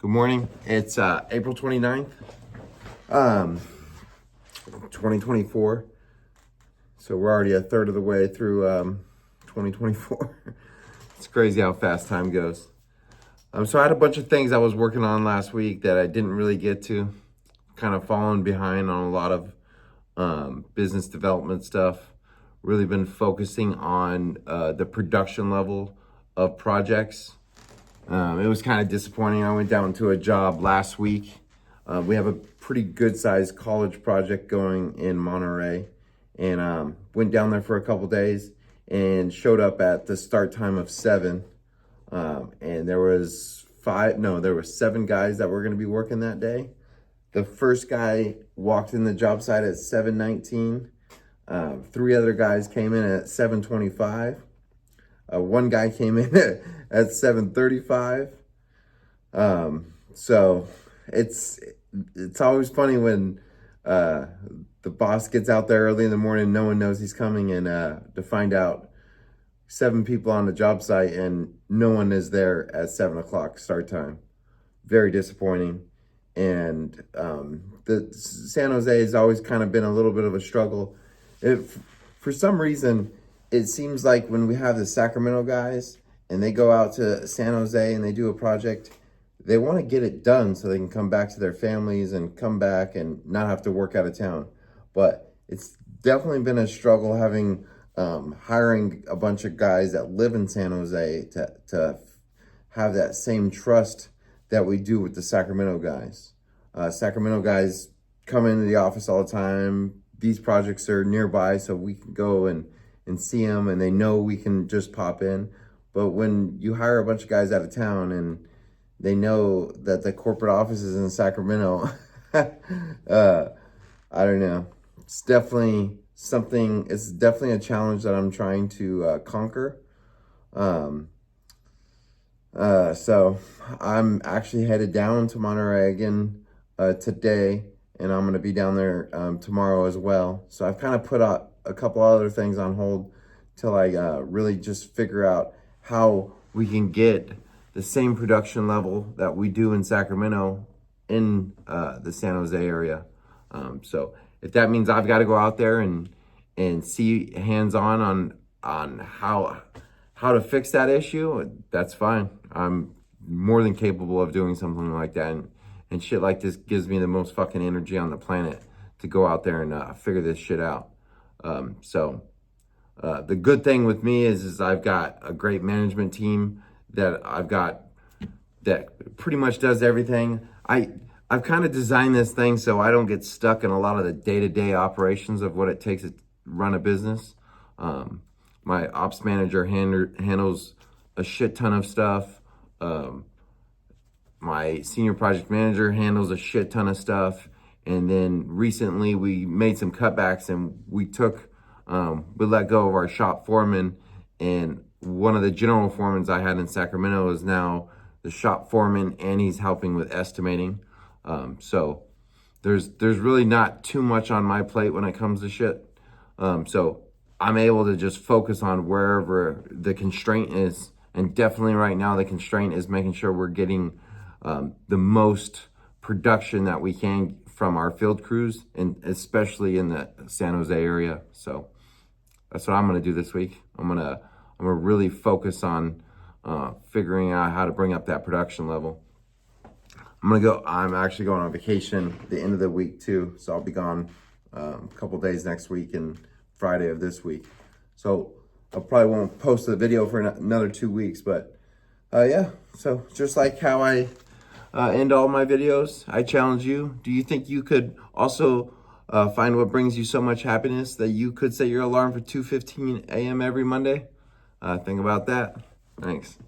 Good morning. It's April 29th, 2024. So we're already a third of the way through 2024. It's crazy how fast time goes. So I had a bunch of things I was working on last week that I didn't really get to. Kind of falling behind on a lot of business development stuff. Really been focusing on the production level of projects. It was kind of disappointing. I went down to a job last week. We have a pretty good sized college project going in Monterey, and went down there for a couple days and showed up at the start time of 7. And there was 7 guys that were going to be working that day. The first guy walked in the job site at 7:19. 3 other guys came in at 7:25. One guy came in at 7:35. So it's always funny when the boss gets out there early in the morning, no one knows he's coming, and to find out 7 people on the job site and no one is there at 7 o'clock start time. Very disappointing. And the San Jose has always kind of been a little bit of a struggle. For some reason, it seems like when we have the Sacramento guys and they go out to San Jose and they do a project, they want to get it done so they can come back to their families and come back and not have to work out of town. But it's definitely been a struggle hiring a bunch of guys that live in San Jose to have that same trust that we do with the Sacramento guys. Sacramento guys come into the office all the time. These projects are nearby, so we can go and see them, and they know we can just pop in. But when you hire a bunch of guys out of town and they know that the corporate office is in Sacramento, I don't know. It's definitely a challenge that I'm trying to conquer. So I'm actually headed down to Monterey again today, and I'm going to be down there tomorrow as well. So I've kind of put out a couple other things on hold till I really just figure out how we can get the same production level that we do in Sacramento in the San Jose area. So if that means I've got to go out there and see hands-on on how to fix that issue, that's fine. I'm more than capable of doing something like that. And shit like this gives me the most fucking energy on the planet to go out there and figure this shit out. The good thing with me is I've got a great management team that that pretty much does everything. I've kind of designed this thing so I don't get stuck in a lot of the day-to-day operations of what it takes to run a business. My ops manager handles a shit ton of stuff. My senior project manager handles a shit ton of stuff. And then recently we made some cutbacks and we let go of our shop foreman, and one of the general foremans I had in Sacramento is now the shop foreman, and he's helping with estimating. So there's really not too much on my plate when it comes to shit. So I'm able to just focus on wherever the constraint is. And definitely right now the constraint is making sure we're getting the most production that we can from our field crews, and especially in the San Jose area. So that's what I'm gonna do this week. I'm gonna really focus on figuring out how to bring up that production level. I'm actually going on vacation at the end of the week too, so I'll be gone a couple days next week and Friday of this week. So I probably won't post the video for another 2 weeks, but yeah. So just like how I end all my videos, I challenge you. Do you think you could also find what brings you so much happiness that you could set your alarm for 2:15 a.m. every Monday? Think about that. Thanks.